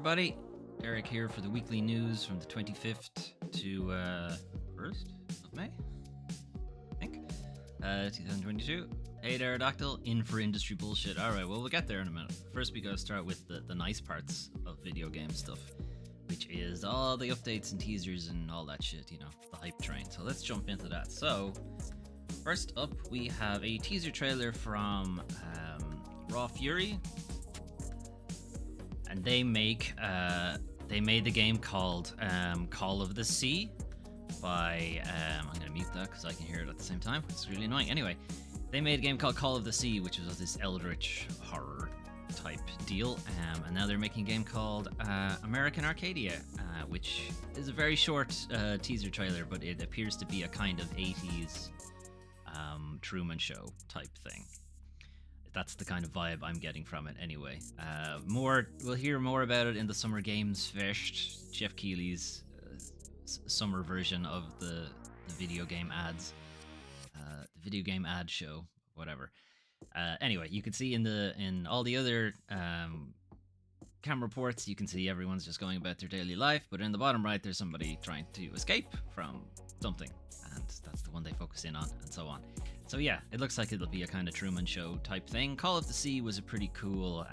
everybody. Derek here for the weekly news from the 25th to 1st of May, I think, 2022. Hey there, Doctor, in for industry bullshit. Alright, well, we'll get there in a minute. First, we gotta start with the nice parts of video game stuff, which is all the updates and teasers and all that shit, you know, the hype train. So let's jump into that. So, first up, we have a teaser trailer from Raw Fury, and they made the game called Call of the Sea by I'm gonna mute that because I can hear it at the same time. It's really annoying. Anyway, they made a game called Call of the Sea, which was this eldritch horror type deal, and now they're making a game called American Arcadia, which is a very short teaser trailer, but it appears to be a kind of 80s Truman Show type thing. That's the kind of vibe I'm getting from it anyway. We'll hear more about it in the Summer Games Fest, Jeff Keighley's summer version of the video game ads, the video game ad show, whatever. Anyway, you can see in all the other camera reports, you can see everyone's just going about their daily life, but in the bottom right, there's somebody trying to escape from something, and that's the one they focus in on, and so on. So yeah, it looks like it'll be a kind of Truman Show type thing. Call of the Sea was a pretty cool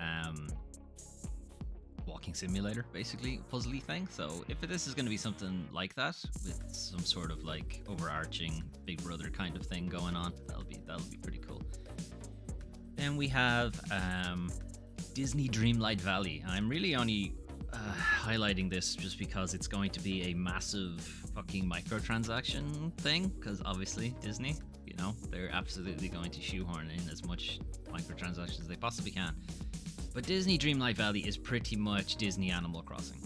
walking simulator, basically, puzzly thing. So if this is going to be something like that, with some sort of like overarching Big Brother kind of thing going on, that'll be pretty cool. Then we have Disney Dreamlight Valley. I'm really only highlighting this just because it's going to be a massive fucking microtransaction thing, because obviously Disney, you know, they're absolutely going to shoehorn in as much microtransactions as they possibly can. But Disney Dreamlight Valley is pretty much Disney Animal Crossing.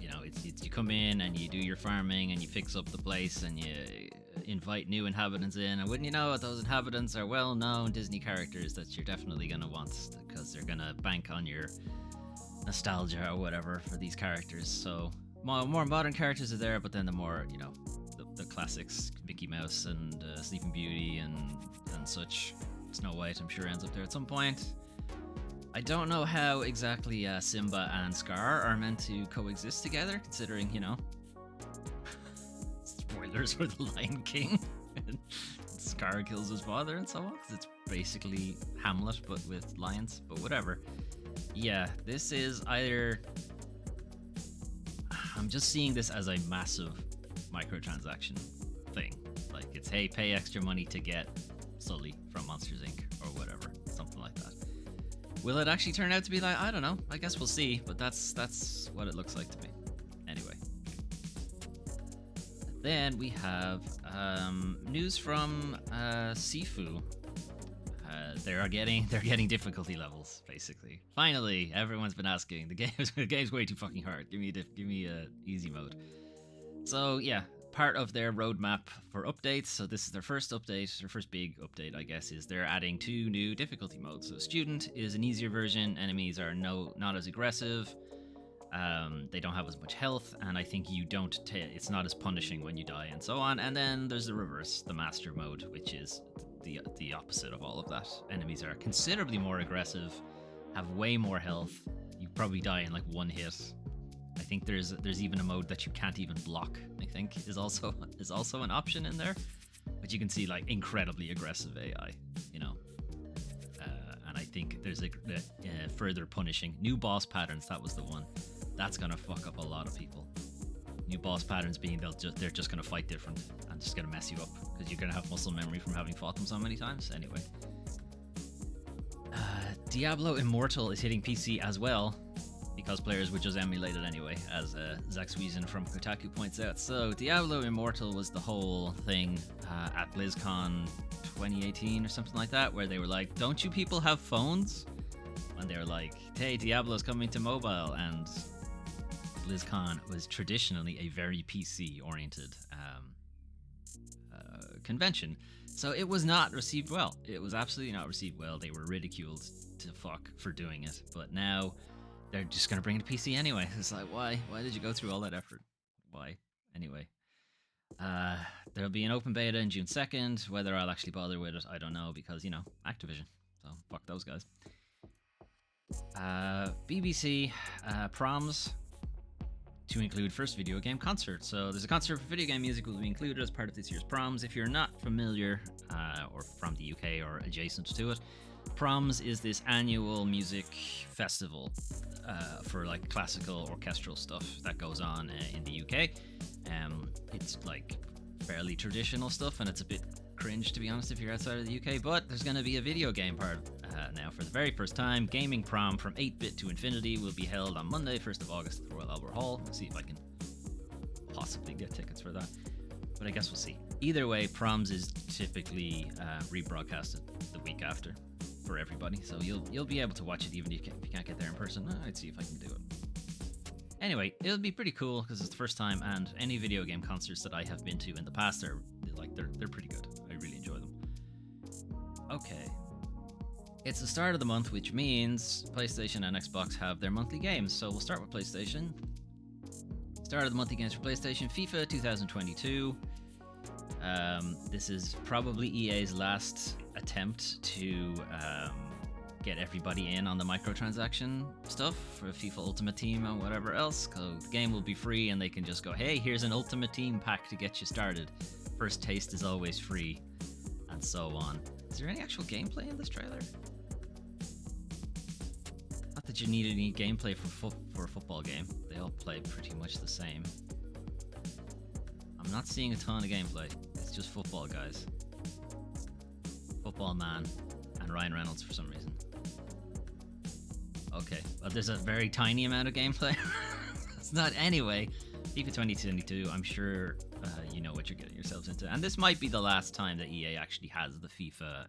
You know, it's you come in and you do your farming and you fix up the place and you invite new inhabitants in, and wouldn't you know it, those inhabitants are well-known Disney characters that you're definitely going to want, because they're going to bank on your nostalgia or whatever for these characters. So more modern characters are there, but then the more, you know, the classics, Mickey Mouse and Sleeping Beauty and such. Snow White, I'm sure, ends up there at some point. I don't know how exactly Simba and Scar are meant to coexist together, considering, you know, spoilers for The Lion King. Scar kills his father and so on, because it's basically Hamlet but with lions, but whatever. Yeah, this is either... I'm just seeing this as a massive microtransaction thing. Like, it's, hey, pay extra money to get Sully from Monsters Inc. or whatever, something like that. Will it actually turn out to be like, I don't know, I guess we'll see, but that's what it looks like to me. Anyway. Then we have news from Sifu. They're getting difficulty levels, basically. Finally, everyone's been asking. The game's way too fucking hard. Give me a easy mode. So yeah, part of their roadmap for updates. So this is their first update, their first big update, I guess, is they're adding 2 new difficulty modes. So Student is an easier version. Enemies are not as aggressive. They don't have as much health, and I think it's not as punishing when you die, and so on. And then there's the reverse, the Master mode, which is the opposite of all of that. Enemies are considerably more aggressive, have way more health. You probably die in like one hit. I think there's even a mode that you can't even block, I think, is also an option in there. But you can see like incredibly aggressive AI, you know. And I think there's a further punishing new boss patterns. That was the one. That's gonna fuck up a lot of people. New boss patterns being they're just gonna fight different and just gonna mess you up because you're gonna have muscle memory from having fought them so many times. Anyway, Diablo Immortal is hitting PC as well, because players would just emulate it anyway, as Zach Sweezen from Kotaku points out. So Diablo Immortal was the whole thing at BlizzCon 2018 or something like that, where they were like, don't you people have phones? And they were like, hey, Diablo's coming to mobile, and BlizzCon was traditionally a very PC-oriented convention. So it was not received well. It was absolutely not received well. They were ridiculed to fuck for doing it. But now they're just going to bring it to PC anyway. It's like, why? Why did you go through all that effort? Why? Anyway. There'll be an open beta on June 2nd. Whether I'll actually bother with it, I don't know, because, you know, Activision. So, fuck those guys. BBC Proms to include first video game concert. So there's a concert for video game music will be included as part of this year's Proms. If you're not familiar or from the UK or adjacent to it, Proms is this annual music festival for like classical orchestral stuff that goes on in the UK. It's like fairly traditional stuff, and it's a bit cringe to be honest if you're outside of the UK, but there's going to be a video game part now for the very first time. Gaming Prom from 8-bit to infinity will be held on Monday 1st of August at the Royal Albert Hall. We'll see if I can possibly get tickets for that, but I guess we'll see. Either way, Proms is typically rebroadcasted the week after for everybody, so you'll be able to watch it even if you can't get there in person. I'd see if I can do it. Anyway, it'll be pretty cool because it's the first time, and any video game concerts that I have been to in the past are like they're pretty good. I really enjoy them. Okay. It's the start of the month, which means PlayStation and Xbox have their monthly games. So we'll start with PlayStation. Start of the monthly games for PlayStation: FIFA 2022. This is probably EA's last attempt to get everybody in on the microtransaction stuff for FIFA Ultimate Team and whatever else. So the game will be free and they can just go, hey, here's an Ultimate Team pack to get you started. First taste is always free, and so on. Is there any actual gameplay in this trailer? Not that you need any gameplay for a football game. They all play pretty much the same. I'm not seeing a ton of gameplay. It's just football guys. Football Man and Ryan Reynolds for some reason. Okay, well there's a very tiny amount of gameplay. It's not anyway. FIFA 2022, I'm sure you know what you're getting yourselves into. And this might be the last time that EA actually has the FIFA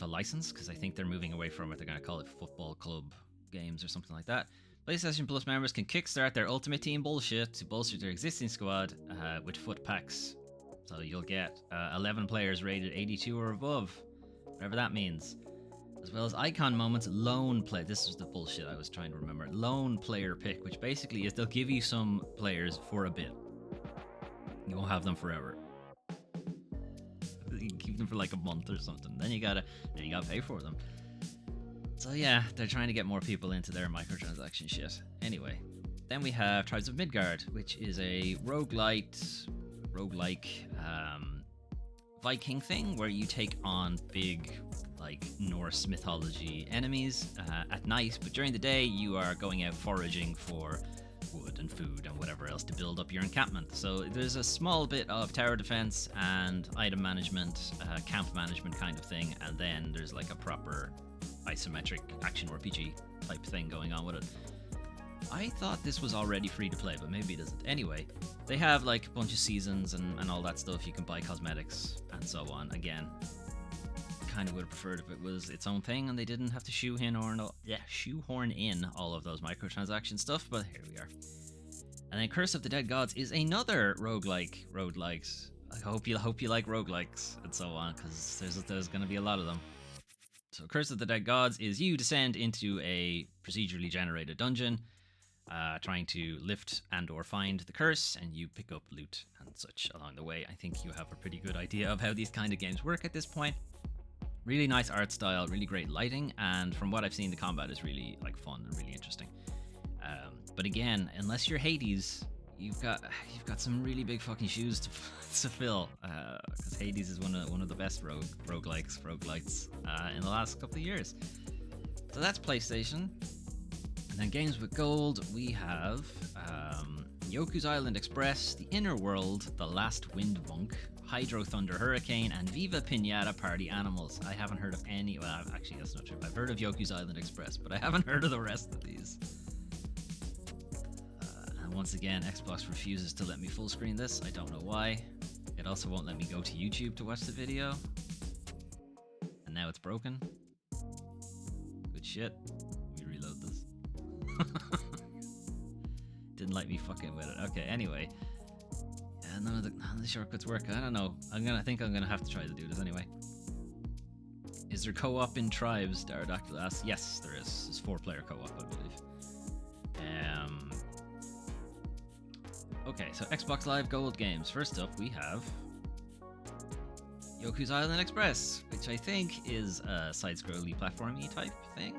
license, because I think they're moving away from it. They're going to call it Football Club Games or something like that. PlayStation Plus members can kickstart their Ultimate Team bullshit to bolster their existing squad with foot packs. So you'll get 11 players rated 82 or above, whatever that means. As well as icon moments, lone play. This was the bullshit I was trying to remember. Lone player pick, which basically is they'll give you some players for a bit. You won't have them forever. You keep them for like a month or something. Then you gotta pay for them. So yeah, they're trying to get more people into their microtransaction shit. Anyway, then we have Tribes of Midgard, which is a roguelike Viking thing where you take on big like Norse mythology enemies at night, but during the day you are going out foraging for wood and food and whatever else to build up your encampment. So there's a small bit of tower defense and item management, camp management kind of thing, and then there's like a proper isometric action RPG type thing going on with it. I thought this was already free to play, but maybe it isn't. Anyway, they have like a bunch of seasons and all that stuff. You can buy cosmetics and so on. Again, kind of would have preferred if it was its own thing and they didn't have to shoehorn in all of those microtransaction stuff, but here we are. And then Curse of the Dead Gods is another roguelikes. I hope you like roguelikes and so on, because there's going to be a lot of them. So Curse of the Dead Gods is you descend into a procedurally generated dungeon, trying to lift and or find the curse, and you pick up loot and such along the way. I think you have a pretty good idea of how these kind of games work at this point. Really nice art style, really great lighting, and from what I've seen, the combat is really like fun and really interesting. But again, unless you're Hades, you've got some really big fucking shoes to fill, because Hades is one of the best roguelites in the last couple of years. So that's PlayStation. And then games with gold, we have Yoku's Island Express, The Inner World, The Last Wind Monk, Hydro Thunder Hurricane, and Viva Pinata Party Animals. I haven't heard of any. Well, actually, that's not true. I've heard of Yoku's Island Express, but I haven't heard of the rest of these. And once again, Xbox refuses to let me full screen this. I don't know why. It also won't let me go to YouTube to watch the video. And now it's broken. Good shit. Let me reload this. Didn't like me fucking with it. Okay, anyway. None of the shortcuts work. I don't know. I think I'm gonna have to try to do this anyway. Is there co-op in Tribes? Daradactyl asks. Yes, there is. It's 4-player co-op, I believe. Okay, so Xbox Live Gold games. First up, we have Yoku's Island Express, which I think is a side-scrolly platformy type thing.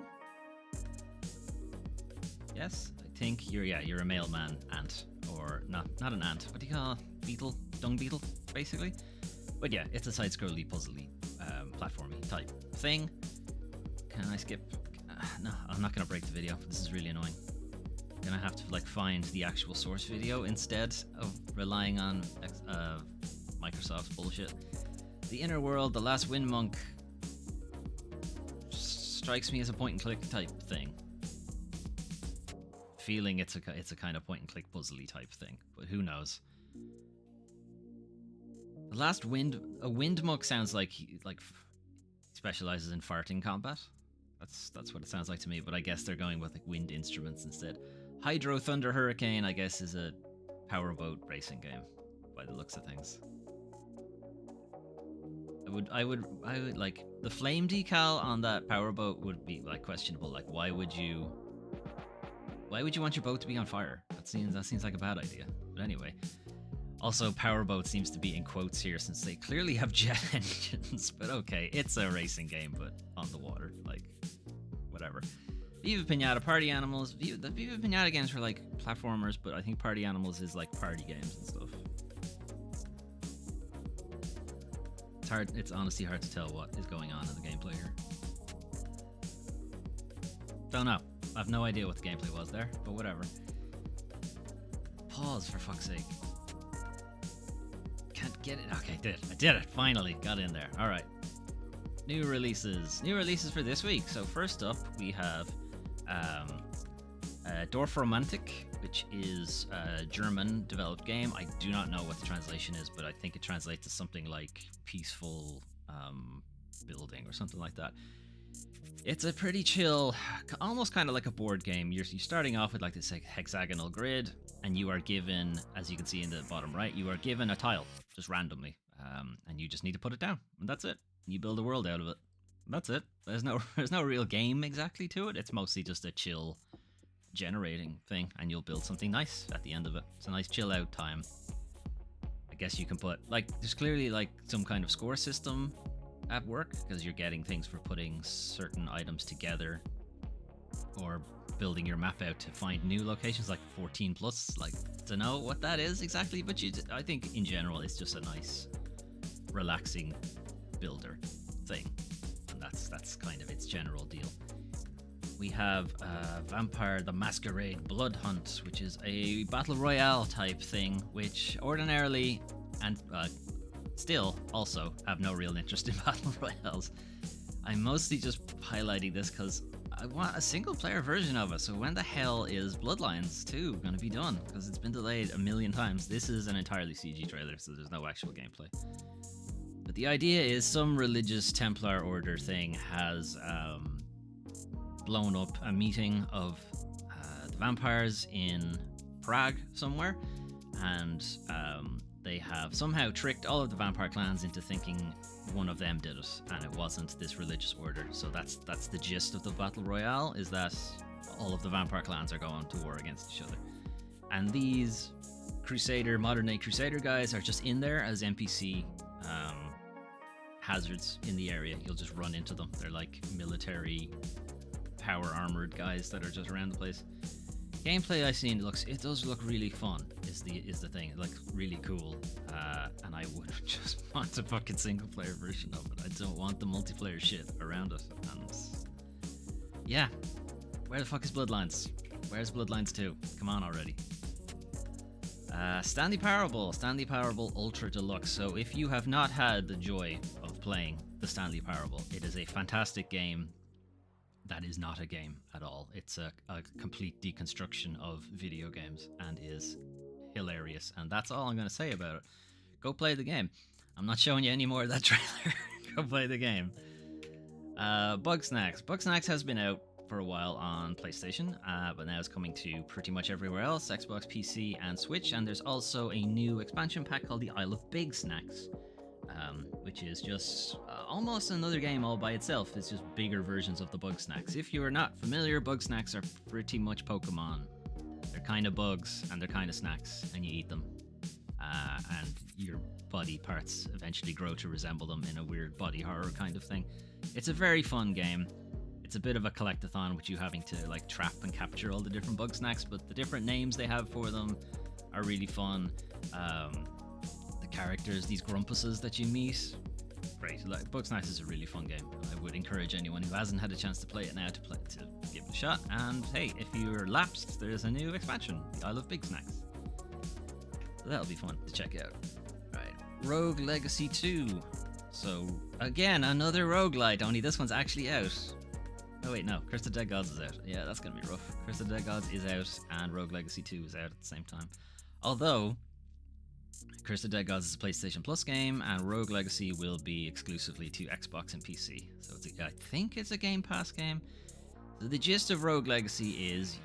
Yes, I think you're a mailman ant, or not an ant. What do you call a beetle? Dung beetle, basically. But yeah, it's a side-scrolly, puzzly, platformy type thing. Can I skip? No, I'm not gonna break the video. This is really annoying. I'm gonna have to find the actual source video instead of relying on Microsoft's bullshit. The Inner World, The Last Wind Monk strikes me as a point-and-click type thing. Feeling it's a kind of point-and-click puzzly type thing, but who knows? The Last Wind, a Wind Monk sounds like he specializes in farting combat. That's what it sounds like to me, but I guess they're going with wind instruments instead. Hydro Thunder Hurricane, I guess, is a powerboat racing game by the looks of things. I would like the flame decal on that powerboat would be questionable. Why would you want your boat to be on fire? That seems like a bad idea. But anyway, also powerboat seems to be in quotes here since they clearly have jet engines. But okay, it's a racing game, but on the water, whatever. Viva Pinata Party Animals. The Viva Pinata games are platformers, but I think Party Animals is party games and stuff. It's honestly hard to tell what is going on in the gameplay here. Don't know. I have no idea what the gameplay was there, but whatever. Pause, for fuck's sake. Can't get it. Okay, I did it. Finally got in there. All right. New releases for this week. So first up we have Dorfromantik, which is a German developed game. I do not know what the translation is, but I think it translates to something like peaceful building or something like that. It's a pretty chill, almost kind of like a board game. You're starting off with this hexagonal grid, and you are given, as you can see in the bottom right, you are given a tile just randomly, and you just need to put it down, and that's it. You build a world out of it. That's it. There's no real game exactly to it. It's mostly just a chill generating thing, and you'll build something nice at the end of it. It's a nice chill out time. I guess you can put there's clearly some kind of score system at work, because you're getting things for putting certain items together or building your map out to find new locations 14 plus. To know what that is exactly, but I think in general it's just a nice relaxing builder thing, and that's kind of its general deal. We have Vampire the Masquerade Bloodhunt, which is a battle royale type thing, which ordinarily and still also have no real interest in battle royales. I'm mostly just highlighting this because I want a single player version of it. So when the hell is Bloodlines 2 going to be done? Because it's been delayed a million times. This is an entirely CG trailer, so there's no actual gameplay. But the idea is some religious Templar order thing has blown up a meeting of the vampires in Prague somewhere, and they have somehow tricked all of the vampire clans into thinking one of them did it, and it wasn't this religious order. So that's the gist of the battle royale, is that all of the vampire clans are going to war against each other, and these modern day crusader guys are just in there as NPC hazards in the area. You'll just run into them. They're military power armored guys that are just around the place. Gameplay I've seen it does look really fun. Is the thing. It looks really cool, and I would just want a fucking single player version of it. I don't want the multiplayer shit around it. And yeah, where the fuck is Bloodlines? Where's Bloodlines 2? Come on already. Stanley Parable Ultra Deluxe. So if you have not had the joy of playing the Stanley Parable, it is a fantastic game. That is not a game at all. It's a complete deconstruction of video games and is hilarious. And that's all I'm going to say about it. Go play the game. I'm not showing you any more of that trailer. Go play the game. Bugsnax. Bugsnax has been out for a while on PlayStation, but now it's coming to pretty much everywhere else, Xbox, PC, and Switch. And there's also a new expansion pack called the Isle of Bigsnax, which is just almost another game all by itself. It's just bigger versions of the Bugsnax. If you are not familiar, Bugsnax are pretty much Pokemon. They're kind of bugs, and they're kind of snacks, and you eat them. and your body parts eventually grow to resemble them in a weird body horror kind of thing. It's a very fun game. It's a bit of a collectathon with you having to like trap and capture all the different Bigsnax, but the different names they have for them are really fun. The characters, these grumpuses that you meet, great. Like, Bigsnax is a really fun game. I would encourage anyone who hasn't had a chance to play it now to give it a shot. And hey, if you're lapsed, there's a new expansion, the Isle of Bigsnax. So that'll be fun to check out. Right, Rogue Legacy 2. So again, another roguelite, only this one's actually out. Oh wait, no, Curse of the Dead Gods is out. Yeah, that's gonna be rough. Curse of the Dead Gods is out, and Rogue Legacy 2 is out at the same time. Although, Curse of the Dead Gods is a PlayStation Plus game, and Rogue Legacy will be exclusively to Xbox and PC. So I think it's a Game Pass game. So the gist of Rogue Legacy is,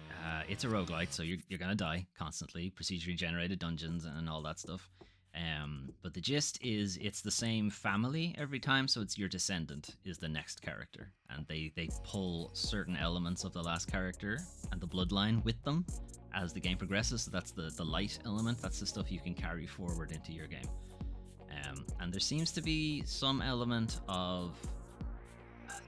it's a roguelite, so you're gonna die constantly, procedurally generated dungeons and all that stuff. But the gist is it's the same family every time, so it's your descendant is the next character, and they pull certain elements of the last character and the bloodline with them as the game progresses. So that's the light element, that's the stuff you can carry forward into your game. And there seems to be some element of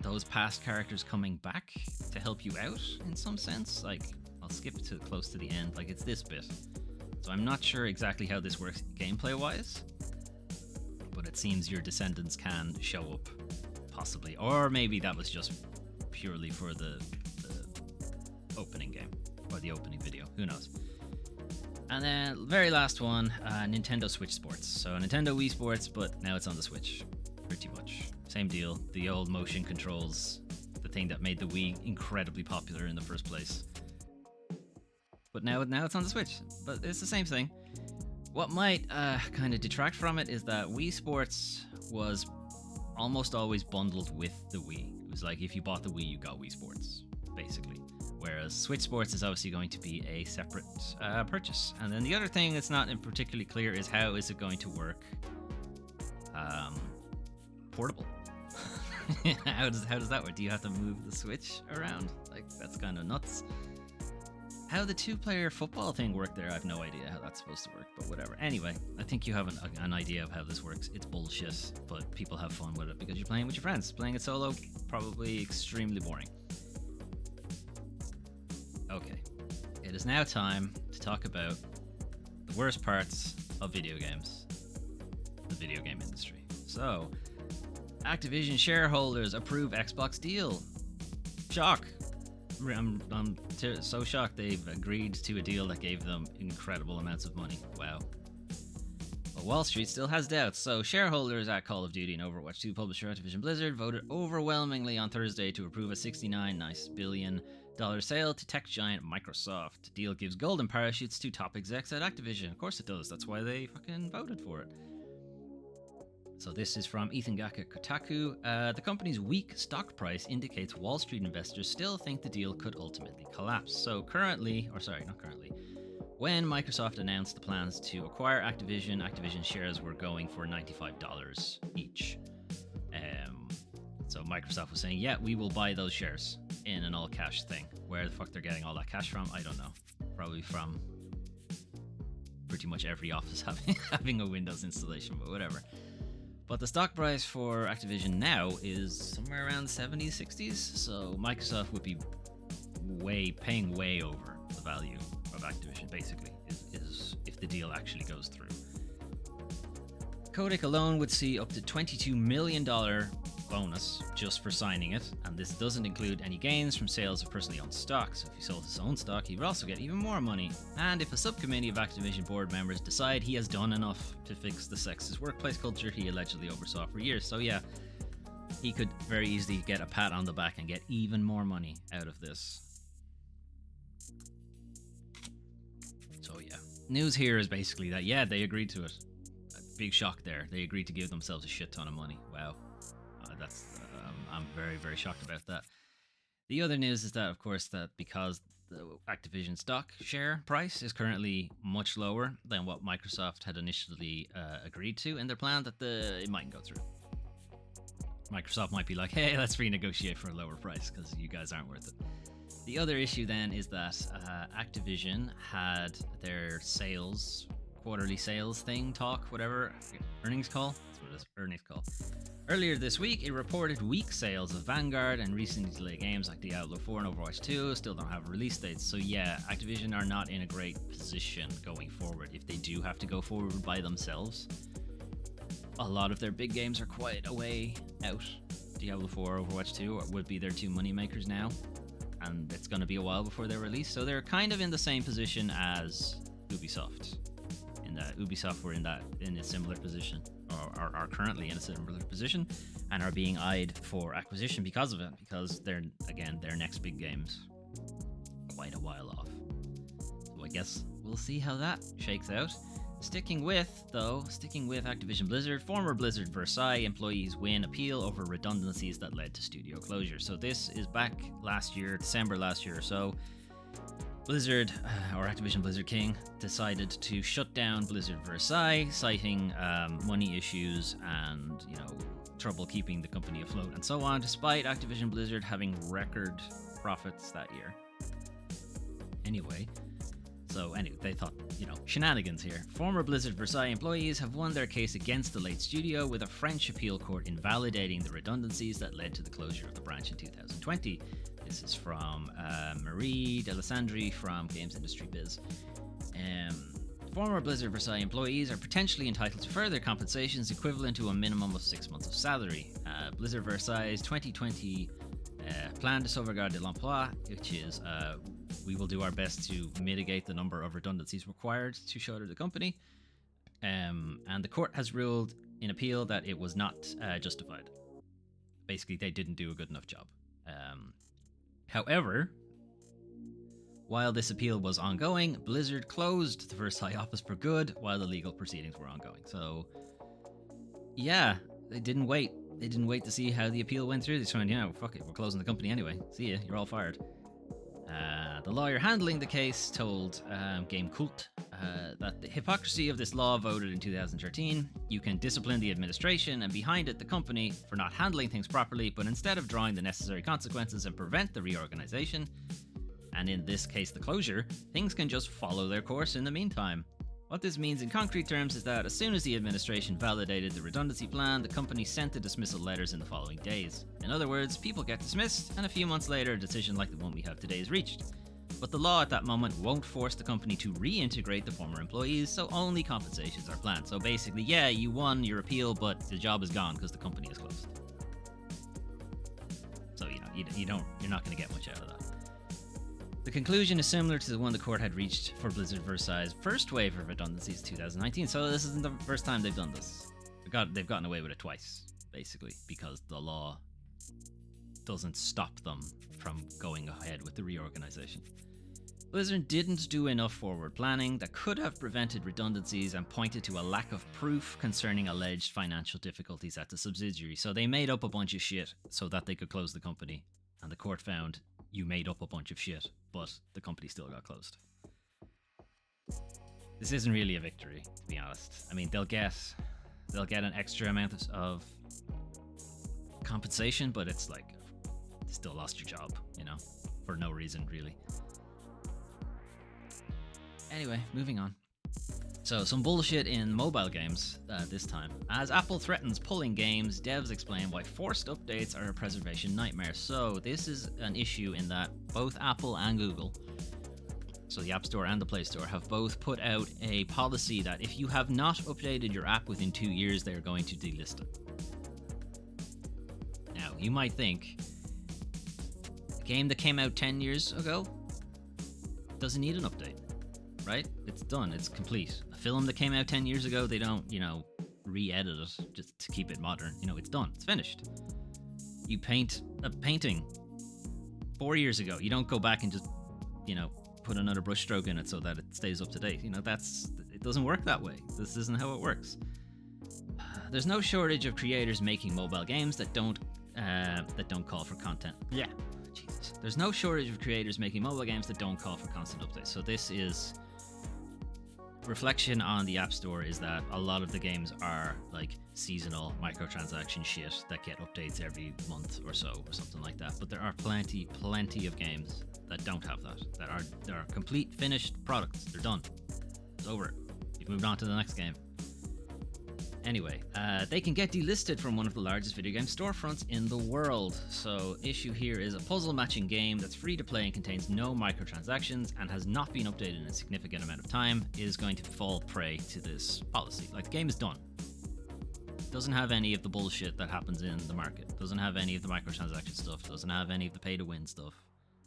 those past characters coming back to help you out in some sense. Like, I'll skip to close to the end, like it's this bit. So I'm not sure exactly how this works gameplay-wise, but it seems your descendants can show up, possibly. Or maybe that was just purely for the opening game, or the opening video, who knows. And then, very last one, Nintendo Switch Sports. So Nintendo Wii Sports, but now it's on the Switch, pretty much. Same deal, the old motion controls, the thing that made the Wii incredibly popular in the first place. But now it's on the Switch. But it's the same thing. What might kind of detract from it is that Wii Sports was almost always bundled with the Wii. It was like if you bought the Wii, you got Wii Sports, basically. Whereas Switch Sports is obviously going to be a separate purchase. And then the other thing that's not particularly clear is how is it going to work portable. how does that work? Do you have to move the Switch around? Like, that's kind of nuts. How the two-player football thing worked there, I have no idea how that's supposed to work, but whatever. Anyway, I think you have an idea of how this works. It's bullshit, but people have fun with it because you're playing with your friends. Playing it solo, probably extremely boring. Okay, it is now time to talk about the worst parts of video games, the video game industry. So, Activision shareholders approve Xbox deal. Shock. I'm so shocked they've agreed to a deal that gave them incredible amounts of money. Wow. But Wall Street still has doubts, so shareholders at Call of Duty and Overwatch 2 publisher Activision Blizzard voted overwhelmingly on Thursday to approve a $69 billion sale to tech giant Microsoft. The deal gives golden parachutes to top execs at Activision. Of course it does, that's why they fucking voted for it. So this is from Ethan Gaka Kotaku. The company's weak stock price indicates Wall Street investors still think the deal could ultimately collapse. So when Microsoft announced the plans to acquire Activision, Activision shares were going for $95 each. So Microsoft was saying, yeah, we will buy those shares in an all-cash thing. Where the fuck they're getting all that cash from, I don't know. Probably from pretty much every office having a Windows installation, but whatever. But the stock price for Activision now is somewhere around the 70s, 60s, so Microsoft would be paying way over the value of Activision, basically, is if the deal actually goes through. Kotick alone would see up to $22 million bonus just for signing it, and this doesn't include any gains from sales of personally owned stock. So if he sold his own stock, he would also get even more money. And if a subcommittee of Activision board members decide he has done enough to fix the sexist workplace culture he allegedly oversaw for years, so yeah, he could very easily get a pat on the back and get even more money out of this. So yeah, news here is basically that, yeah, they agreed to it. A big shock there. They agreed to give themselves a shit ton of money. Wow. I'm very, very shocked about that. The other news is that, of course, that because the Activision stock share price is currently much lower than what Microsoft had initially agreed to in their plan, that it mightn't go through. Microsoft might be like, hey, let's renegotiate for a lower price because you guys aren't worth it. The other issue then is that Activision had their sales quarterly sales thing, whatever, earnings call. That's what it is, earnings call. Earlier this week, it reported weak sales of Vanguard and recently delayed games like Diablo 4 and Overwatch 2 still don't have release dates. So yeah, Activision are not in a great position going forward if they do have to go forward by themselves. A lot of their big games are quite a way out. Diablo 4, Overwatch 2 would be their two moneymakers now, and it's going to be a while before they're released. So they're kind of in the same position as Ubisoft. In that Ubisoft were in a similar position, or are currently in a similar position, and are being eyed for acquisition because of it, because they're, again, their next big games quite a while off. So I guess we'll see how that shakes out. Sticking with Activision Blizzard, former Blizzard Versailles employees win appeal over redundancies that led to studio closure. So this is back last year, December last year or so. Blizzard, or Activision Blizzard King, decided to shut down Blizzard Versailles, citing money issues and, trouble keeping the company afloat and so on, despite Activision Blizzard having record profits that year. Anyway, they thought, shenanigans here. Former Blizzard Versailles employees have won their case against the late studio, with a French appeal court invalidating the redundancies that led to the closure of the branch in 2020. This is from Marie Delisting from Games Industry Biz. Former Blizzard Versailles employees are potentially entitled to further compensations equivalent to a minimum of 6 months of salary. Blizzard Versailles' 2020 Plan de sauvegarde de l'emploi, which is we will do our best to mitigate the number of redundancies required to shutter the company. And the court has ruled in appeal that it was not justified. Basically, they didn't do a good enough job. However, while this appeal was ongoing, Blizzard closed the Versailles office for good while the legal proceedings were ongoing. So, yeah, they didn't wait. They didn't wait to see how the appeal went through. They just went, fuck it, we're closing the company anyway. See ya, you're all fired. The lawyer handling the case told Game Cult that the hypocrisy of this law voted in 2013. You can discipline the administration and behind it the company for not handling things properly, but instead of drawing the necessary consequences and prevent the reorganization, and in this case the closure, things can just follow their course in the meantime. What this means in concrete terms is that as soon as the administration validated the redundancy plan, the company sent the dismissal letters in the following days. In other words, people get dismissed, and a few months later a decision like the one we have today is reached. But the law at that moment won't force the company to reintegrate the former employees, so only compensations are planned. So basically, yeah, you won your appeal, but the job is gone because the company is closed. So, you're not going to get much out of that. The conclusion is similar to the one the court had reached for Blizzard Versailles' first wave of redundancies in 2019, so this isn't the first time they've done this. They've gotten away with it twice, basically, because the law doesn't stop them from going ahead with the reorganization. Blizzard didn't do enough forward planning that could have prevented redundancies and pointed to a lack of proof concerning alleged financial difficulties at the subsidiary, so they made up a bunch of shit so that they could close the company, and the court found you made up a bunch of shit, but the company still got closed. This isn't really a victory, to be honest. I mean, they'll get an extra amount of compensation, but it's like, still lost your job, for no reason, really. Anyway, moving on. So, some bullshit in mobile games this time. As Apple threatens pulling games, devs explain why forced updates are a preservation nightmare. So, this is an issue in that both Apple and Google, so the App Store and the Play Store, have both put out a policy that if you have not updated your app within 2 years, they're going to delist it. Now, you might think, a game that came out 10 years ago doesn't need an update, right? It's done, it's complete. A film that came out 10 years ago, they don't, re-edit it just to keep it modern. It's done, it's finished. You paint a painting 4 years ago, you don't go back and just, put another brush stroke in it so that it stays up to date. It doesn't work that way. This isn't how it works. There's no shortage of creators making mobile games that don't call for content. Yeah, Jesus. There's no shortage of creators making mobile games that don't call for constant updates. So this is reflection on the App Store, is that a lot of the games are like seasonal microtransaction shit that get updates every month or so or something like that. But there are plenty of games that don't have that are complete finished products. They're done. It's over. moved on to the next game. Anyway, they can get delisted from one of the largest video game storefronts in the world. So, issue here is a puzzle matching game that's free to play and contains no microtransactions and has not been updated in a significant amount of time is going to fall prey to this policy. Like, the game is done. Doesn't have any of the bullshit that happens in the market. Doesn't have any of the microtransaction stuff. Doesn't have any of the pay to win stuff.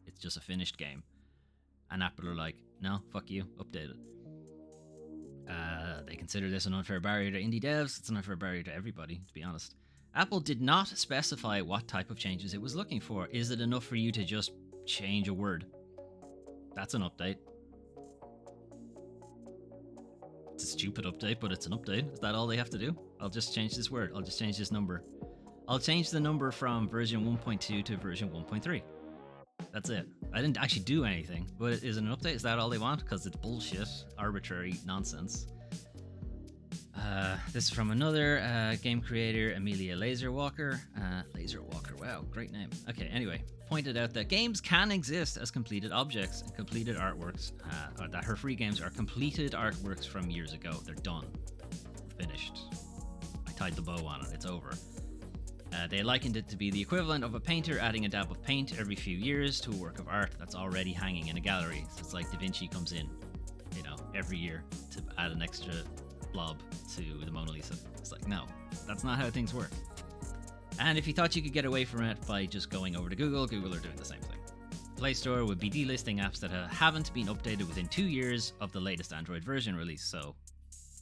It's just a finished game. And Apple are like, no, fuck you, update it. They consider this an unfair barrier to indie devs. It's an unfair barrier to everybody, to be honest. Apple did not specify what type of changes it was looking for. Is it enough for you to just change a word? That's an update. It's a stupid update, but it's an update. Is that all they have to do? I'll just change this word. I'll just change this number. I'll change the number from version 1.2 to version 1.3. That's it. I didn't actually do anything, but is it an update? Is that all they want? Because it's bullshit, arbitrary nonsense. This is from another game creator, Amelia Laserwalker. Laserwalker, wow, great name. Okay, anyway, pointed out that games can exist as completed objects and completed artworks, or that her free games are completed artworks from years ago. They're done. Finished. I tied the bow on it. It's over. They likened it to be the equivalent of a painter adding a dab of paint every few years to a work of art that's already hanging in a gallery. So it's like Da Vinci comes in, every year to add an extra blob to the Mona Lisa. It's like, no, that's not how things work. And if you thought you could get away from it by just going over to Google, Google are doing the same thing. Play Store would be delisting apps that haven't been updated within 2 years of the latest Android version release. So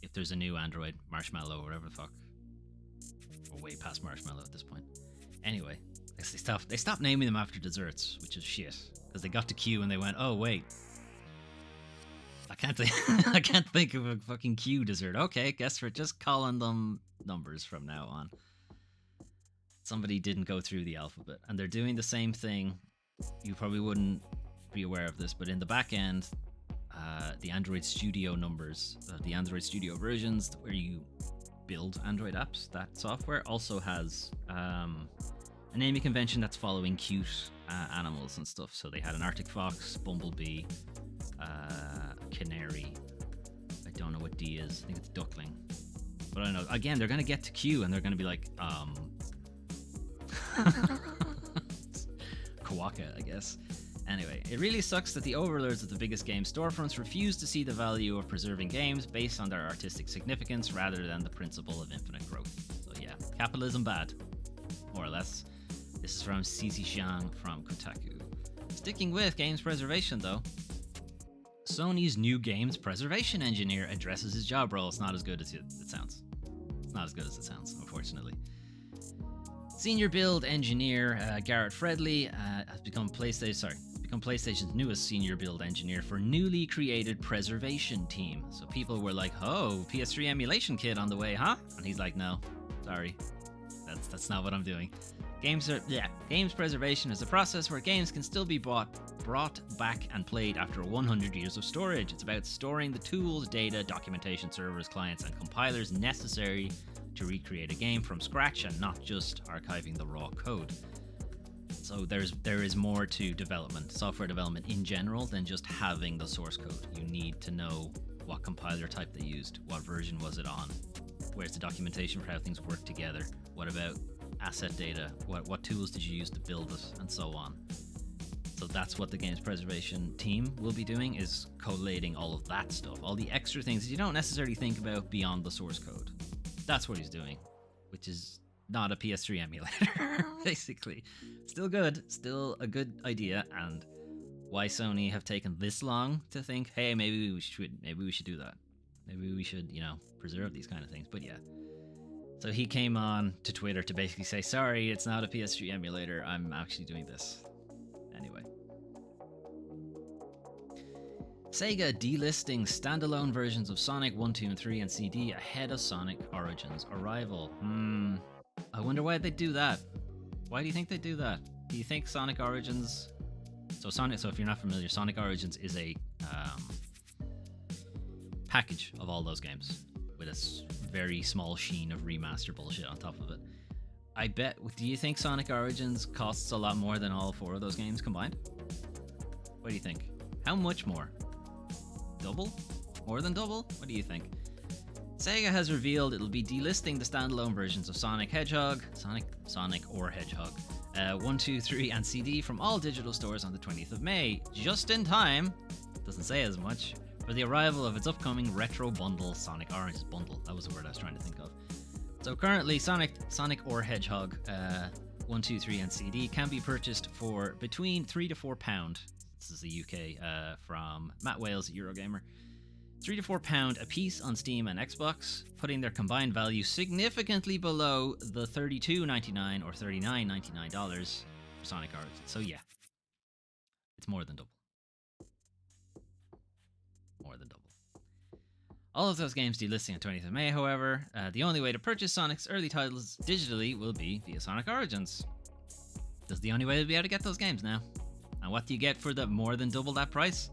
if there's a new Android, Marshmallow, whatever the fuck, we're way past Marshmallow at this point. Anyway, they stopped naming them after desserts, which is shit, because they got to Q and they went, oh wait, I can't think of a fucking Q dessert. Okay, guess we're just calling them numbers from now on. Somebody didn't go through the alphabet, and they're doing the same thing. You probably wouldn't be aware of this, but in the back end, the Android Studio numbers, the Android Studio versions where you build Android apps, that software also has a naming convention that's following cute animals and stuff. So they had an Arctic fox, bumblebee, canary. I don't know what D is. I think it's duckling. But I don't know. Again, they're going to get to Q and they're going to be like, Kawaka, I guess. Anyway, it really sucks that the overlords of the biggest game storefronts refuse to see the value of preserving games based on their artistic significance rather than the principle of infinite growth. So yeah, capitalism bad, more or less. This is from Cici Zhang from Kotaku. Sticking with games preservation though, Sony's new games preservation engineer addresses his job role. It's not as good as it sounds. It's not as good as it sounds, unfortunately. Senior build engineer Garrett Fredley has become PlayStation's newest senior build engineer for newly created preservation team. So people were like, "Oh, PS3 emulation kit on the way, huh?" And he's like, "No, sorry, that's not what I'm doing." Games preservation is a process where games can still be brought back and played after 100 years of storage. It's about storing the tools, data, documentation, servers, clients, and compilers necessary to recreate a game from scratch and not just archiving the raw code. So there is more to development, software development in general, than just having the source code. You need to know what compiler type they used, what version was it on, where's the documentation for how things work together, what about asset data, what tools did you use to build it, and so on. So that's what the games preservation team will be doing, is collating all of that stuff, all the extra things that you don't necessarily think about beyond the source code. That's what he's doing, which is not a PS3 emulator, basically. Still good, still a good idea, and why Sony have taken this long to think, hey, maybe we should do that. Maybe we should, preserve these kind of things. But yeah. So he came on to Twitter to basically say, sorry, it's not a PS3 emulator, I'm actually doing this. Anyway. Sega delisting standalone versions of Sonic 1, 2, and 3 and CD ahead of Sonic Origins arrival. I wonder why they do that. Why do you think they do that? Do you think Sonic Origins... So if you're not familiar, Sonic Origins is a package of all those games with a very small sheen of remaster bullshit on top of it. I bet... Do you think Sonic Origins costs a lot more than all 4 of those games combined? What do you think? How much more? Double? More than double? What do you think? Sega has revealed it'll be delisting the standalone versions of Sonic or Hedgehog, 1, 2, 3, and CD from all digital stores on the 20th of May, just in time, doesn't say as much, for the arrival of its upcoming retro bundle, Sonic Orange's bundle. That was the word I was trying to think of. So currently, Sonic or Hedgehog 1, 2, 3, and CD can be purchased for between £3 to £4. This is the UK from Matt Wales at Eurogamer. £3 to £4 a piece on Steam and Xbox, putting their combined value significantly below the $32.99 or $39.99 for Sonic Origins. So yeah, it's more than double. More than double. All of those games delisting on 20th of May, however. The only way to purchase Sonic's early titles digitally will be via Sonic Origins. That's the only way to be able to get those games now. And what do you get for the more than double that price?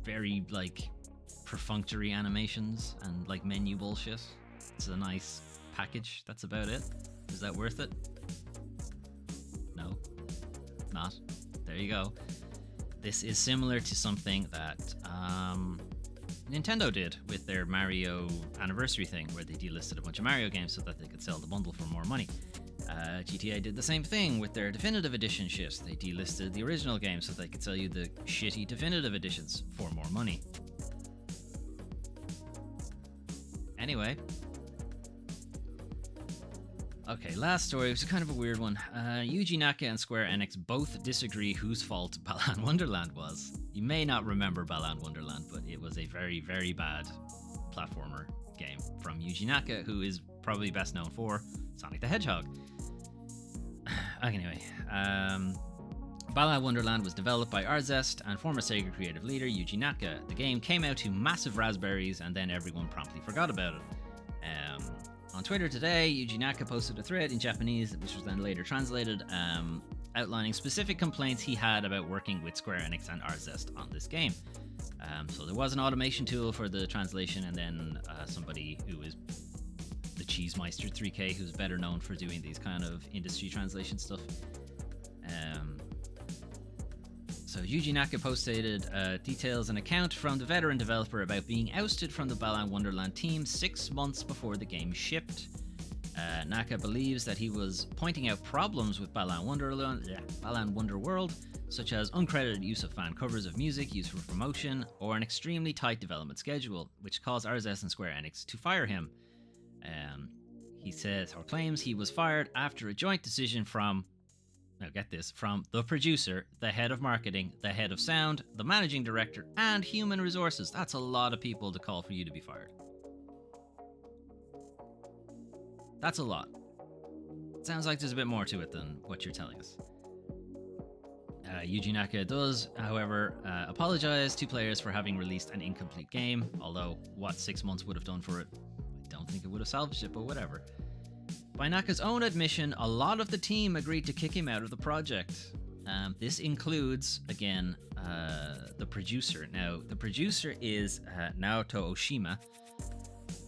Very, perfunctory animations and, menu bullshit. It's a nice package. That's about it. Is that worth it? No. Not. There you go. This is similar to something that Nintendo did with their Mario anniversary thing, where they delisted a bunch of Mario games so that they could sell the bundle for more money. GTA did the same thing with their Definitive Edition shit. They delisted the original game so they could sell you the shitty Definitive Editions for more money. Anyway. Okay, last story. It was kind of a weird one. Yuji Naka and Square Enix both disagree whose fault Balan Wonderland was. You may not remember Balan Wonderland, but it was a very, very bad platformer game from Yuji Naka, who is probably best known for Sonic the Hedgehog. Anyway, Balan Wonderland was developed by Arzest and former Sega creative leader Yuji Naka. The game came out to massive raspberries, and then everyone promptly forgot about it. On Twitter today, Yuji Naka posted a thread in Japanese, which was then later translated, outlining specific complaints he had about working with Square Enix and Arzest on this game. So there was an automation tool for the translation, and then somebody who is the Cheesemeister 3K, who's better known for doing these kind of industry translation stuff. So Yuji Naka posted details an account from the veteran developer about being ousted from the Balan Wonderland team 6 months before the game shipped. Naka believes that he was pointing out problems with Balan Wonderworld, such as uncredited use of fan covers of music used for promotion, or an extremely tight development schedule, which caused Arzest and Square Enix to fire him. He says or claims he was fired after a joint decision from, now get this, from the producer, the head of marketing, the head of sound, the managing director, and human resources. That's a lot of people to call for you to be fired. That's a lot. Sounds like there's a bit more to it than what you're telling us. Yuji Naka does, however, apologize to players for having released an incomplete game, although what 6 months would have done for it, I don't think it would have salvaged it, but whatever. By Naka's own admission, a lot of the team agreed to kick him out of the project. This includes, again, the producer. Now, the producer is Naoto Oshima,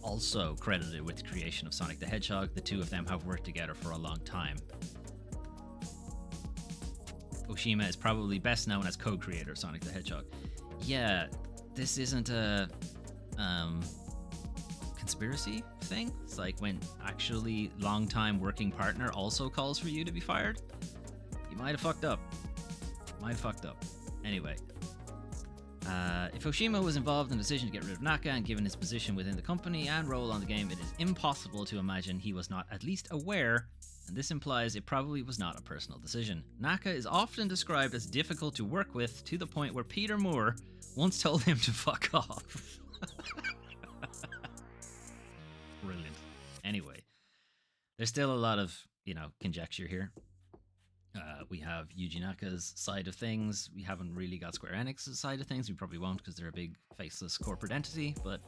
also credited with the creation of Sonic the Hedgehog. The two of them have worked together for a long time. Oshima is probably best known as co-creator of Sonic the Hedgehog. Yeah, this isn't a conspiracy thing. It's like when actually long-time working partner also calls for you to be fired. You might have fucked up. Anyway, if Oshima was involved in the decision to get rid of Naka, and given his position within the company and role on the game, it is impossible to imagine he was not at least aware, and this implies it probably was not a personal decision. Naka is often described as difficult to work with, to the point where Peter Moore once told him to fuck off. Brilliant. Anyway, there's still a lot of, conjecture here. We have Yuji Naka's side of things. We haven't really got Square Enix's side of things. We probably won't, because they're a big faceless corporate entity. But,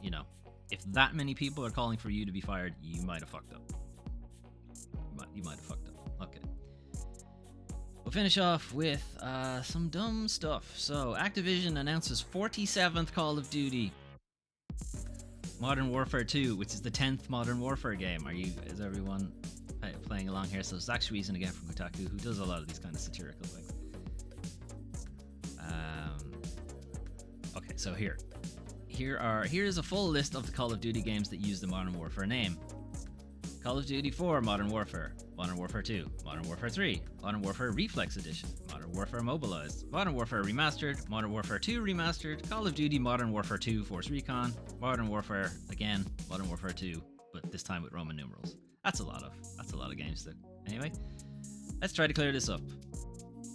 if that many people are calling for you to be fired, you might have fucked up. You might have fucked up. Okay. We'll finish off with some dumb stuff. So, Activision announces 47th Call of Duty. Modern Warfare 2, which is the 10th Modern Warfare game. Is everyone playing along here? So Zach Schweezen again from Kotaku, who does a lot of these kind of satirical things. Okay, so here. here is a full list of the Call of Duty games that use the Modern Warfare name. Call of Duty 4 Modern Warfare, Modern Warfare 2, Modern Warfare 3, Modern Warfare Reflex Edition, Modern Warfare Mobilized, Modern Warfare Remastered, Modern Warfare 2 Remastered, Call of Duty Modern Warfare 2 Force Recon, Modern Warfare again, Modern Warfare 2, but this time with Roman numerals. That's a lot of games. That anyway, let's try to clear this up.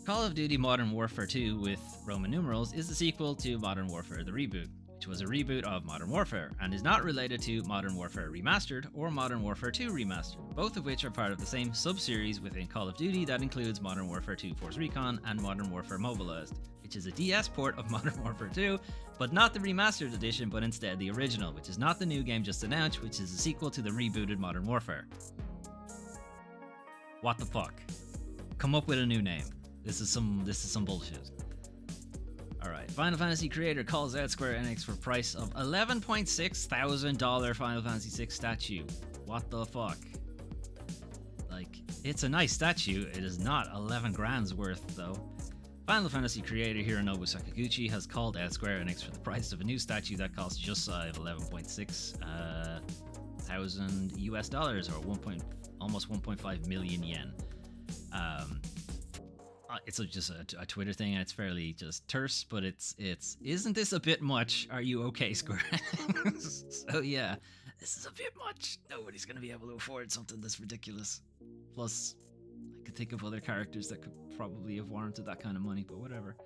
Call of Duty Modern Warfare 2 with Roman numerals is the sequel to Modern Warfare the Reboot, which was a reboot of Modern Warfare, and is not related to Modern Warfare Remastered or Modern Warfare 2 Remastered, both of which are part of the same sub-series within Call of Duty that includes Modern Warfare 2 Force Recon and Modern Warfare Mobilized, which is a DS port of Modern Warfare 2, but not the remastered edition, but instead the original, which is not the new game just announced, which is a sequel to the rebooted Modern Warfare. What the fuck? Come up with a new name. This is some bullshit. Alright, Final Fantasy creator calls out Square Enix for price of $11.6 thousand Final Fantasy VI statue. What the fuck? Like, it's a nice statue, it is not 11 grand's worth though. Final Fantasy creator Hironobu Sakaguchi has called out Square Enix for the price of a new statue that costs just shy of 11.6 thousand US dollars, or almost 1.5 million yen. It's just a Twitter thing, and it's fairly just terse, but it's isn't this a bit much? Are you okay, Square? So yeah, this is a bit much. Nobody's gonna be able to afford something this ridiculous. Plus, I could think of other characters that could probably have warranted that kind of money, but whatever.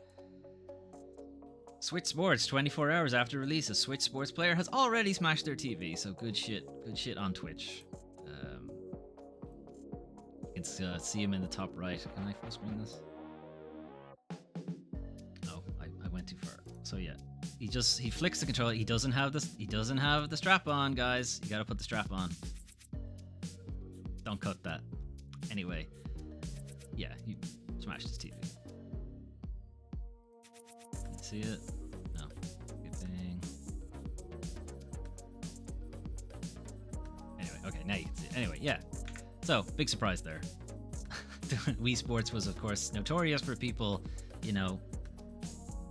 Switch Sports, 24 hours after release, a Switch Sports player has already smashed their TV, so good shit on Twitch. You can see him in the top right. Can I full screen this? No, I went too far. So yeah, he flicks the controller. He doesn't have the strap on, guys. You gotta put the strap on. Don't cut that. Anyway, yeah, he smashed his TV. Can you see it? No. Skipping. Anyway, okay, now you can see it. Anyway, yeah. So, big surprise there. Wii Sports was, of course, notorious for people,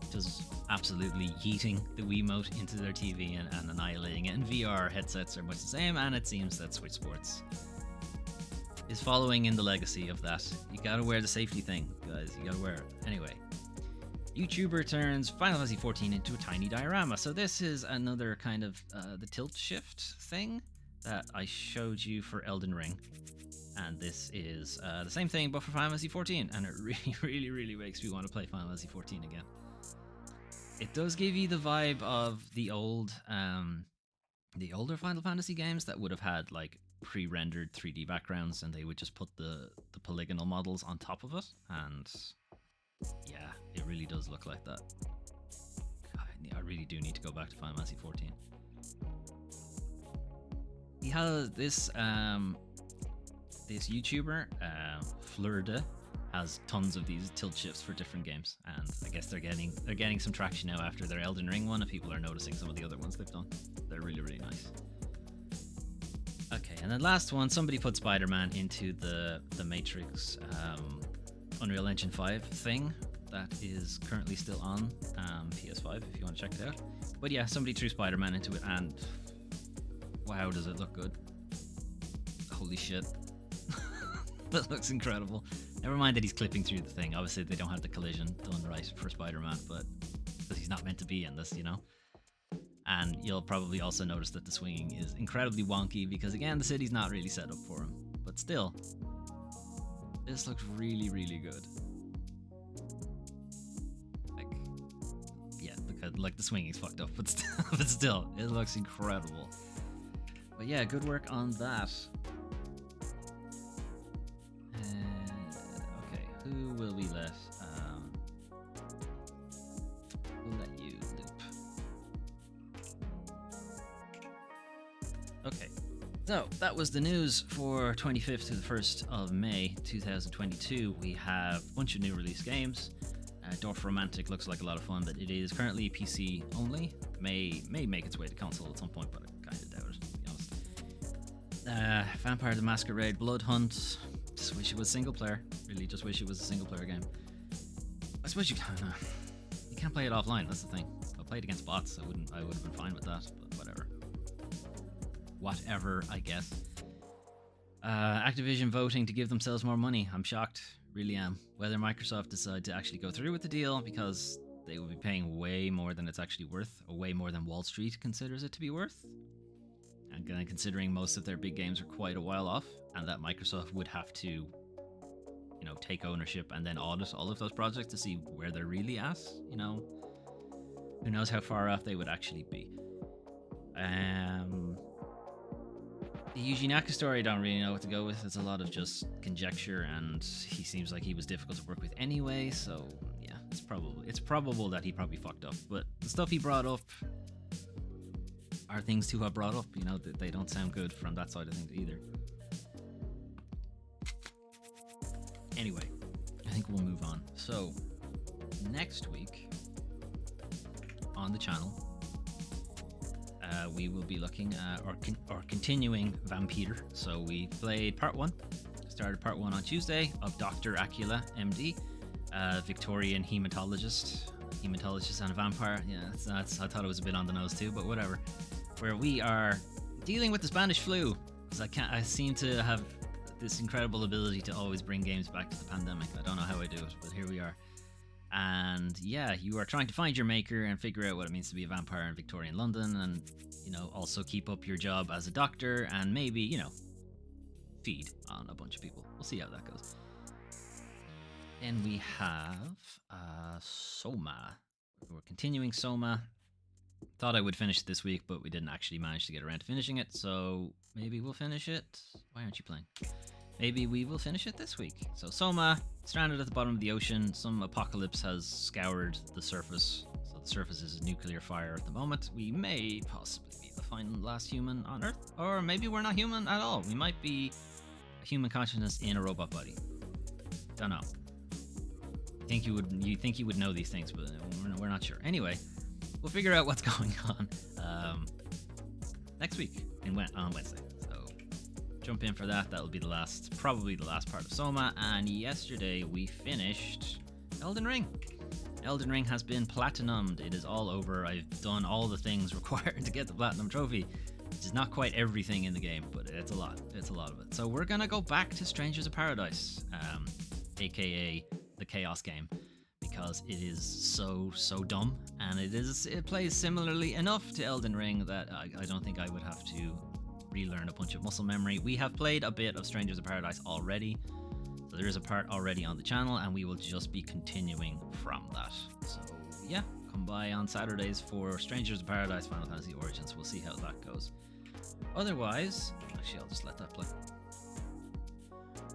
just absolutely yeeting the Wiimote into their TV and annihilating it. And VR headsets are much the same, and it seems that Switch Sports is following in the legacy of that. You gotta wear the safety thing, guys. You gotta wear it. Anyway, YouTuber turns Final Fantasy XIV into a tiny diorama. So this is another kind of the tilt shift thing that I showed you for Elden Ring. And this is the same thing, but for Final Fantasy XIV, and it really makes me want to play Final Fantasy XIV again. It does give you the vibe of the older Final Fantasy games that would have had like pre-rendered 3D backgrounds, and they would just put the polygonal models on top of it, and yeah, it really does look like that. I really do need to go back to Final Fantasy XIV. He has this YouTuber, Flirde, has tons of these tilt shifts for different games, and I guess they're getting some traction now after their Elden Ring one, and people are noticing some of the other ones they've done. They're really nice. Okay, and then last one, somebody put Spider-Man into the Matrix Unreal Engine 5 thing that is currently still on PS5 if you want to check it out. But yeah, somebody threw Spider-Man into it, and wow, does it look good. Holy shit. That looks incredible. Never mind that he's clipping through the thing. Obviously, they don't have the collision done right for Spider-Man, but because he's not meant to be in this, And you'll probably also notice that the swinging is incredibly wonky because, again, the city's not really set up for him. But still, this looks really good. Like the swinging's fucked up, but still, it looks incredible. But yeah, good work on that. Okay, who will we let? We'll let you loop. Okay, so that was the news for 25th to the 1st of May 2022. We have a bunch of new release games. Dorfromantik looks like a lot of fun, but it is currently PC only. May make its way to console at some point, but I kind of doubt it, to be honest. Vampire the Masquerade Bloodhunt. Just wish it was single player. Really, just wish it was a single player game. I suppose you can't play it offline. That's the thing. played against bots. I would have been fine with that, but whatever, I guess. Activision voting to give themselves more money. I'm shocked, really am. Whether Microsoft decide to actually go through with the deal, because they will be paying way more than it's actually worth, or way more than Wall Street considers it to be worth. And considering most of their big games are quite a while off, and that Microsoft would have to, take ownership and then audit all of those projects to see where they're really at, who knows how far off they would actually be. The Yuji Naka story, I don't really know what to go with. It's a lot of just conjecture, and he seems like he was difficult to work with anyway, so yeah, it's probable that he probably fucked up. But the stuff he brought up are things to have brought up, they don't sound good from that side of things either. Anyway, I think we'll move on. So, next week on the channel, we will be looking at or continuing Vampire. So we played part 1, started part 1 on Tuesday of Dr. Acula, MD, Victorian hematologist and a vampire. Yeah, that's I thought it was a bit on the nose too, but whatever. Where we are dealing with the Spanish flu, because I seem to have this incredible ability to always bring games back to the pandemic. I don't know how I do it, but here we are. And yeah, you are trying to find your maker and figure out what it means to be a vampire in Victorian London, and also keep up your job as a doctor, and maybe feed on a bunch of people. We'll see how that goes. Then we have Soma. We're continuing Soma. Thought I would finish it this week, but we didn't actually manage to get around to finishing it, so maybe we'll finish it. Why aren't you playing? Maybe we will finish it this week. So Soma, stranded at the bottom of the ocean. Some apocalypse has scoured the surface. So the surface is nuclear fire at the moment. We may possibly be the final last human on Earth. Or maybe we're not human at all. We might be a human consciousness in a robot body. Don't know. You think you would know these things, but we're not sure. Anyway, we'll figure out what's going on next week on Wednesday. Jump in for that. That'll be probably the last part of Soma. And yesterday we finished Elden Ring. Elden Ring has been platinumed. It is all over. I've done all the things required to get the platinum trophy, which is not quite everything in the game, but it's a lot. It's a lot of it. So we're gonna go back to Strangers of Paradise, aka the Chaos game, because it is so dumb, and it plays similarly enough to Elden Ring that I don't think I would have to relearn a bunch of muscle memory. We have played a bit of Strangers of Paradise already, so there is a part already on the channel, and we will just be continuing from that. So yeah, come by on Saturdays for Strangers of Paradise Final Fantasy Origins. We'll see how that goes. Otherwise, actually I'll just let that play.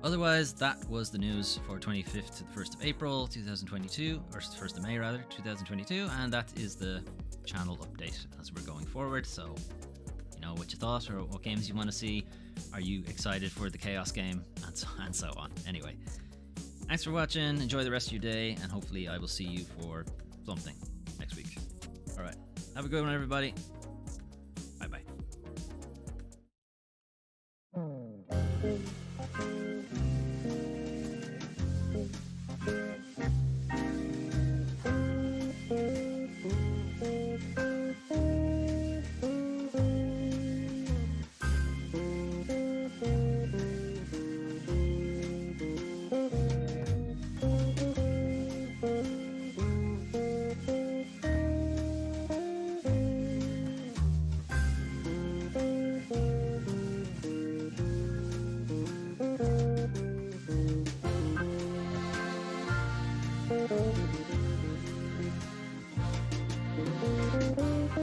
Otherwise, that was the news for 25th to the 1st of April 2022, or 1st of May rather, 2022, and that is the channel update as we're going forward. So what you thought, or what games you want to see. Are you excited for the Chaos game, and so on. Anyway, thanks for watching. Enjoy the rest of your day, and hopefully I will see you for something next week. All right, have a good one, everybody. Bye bye.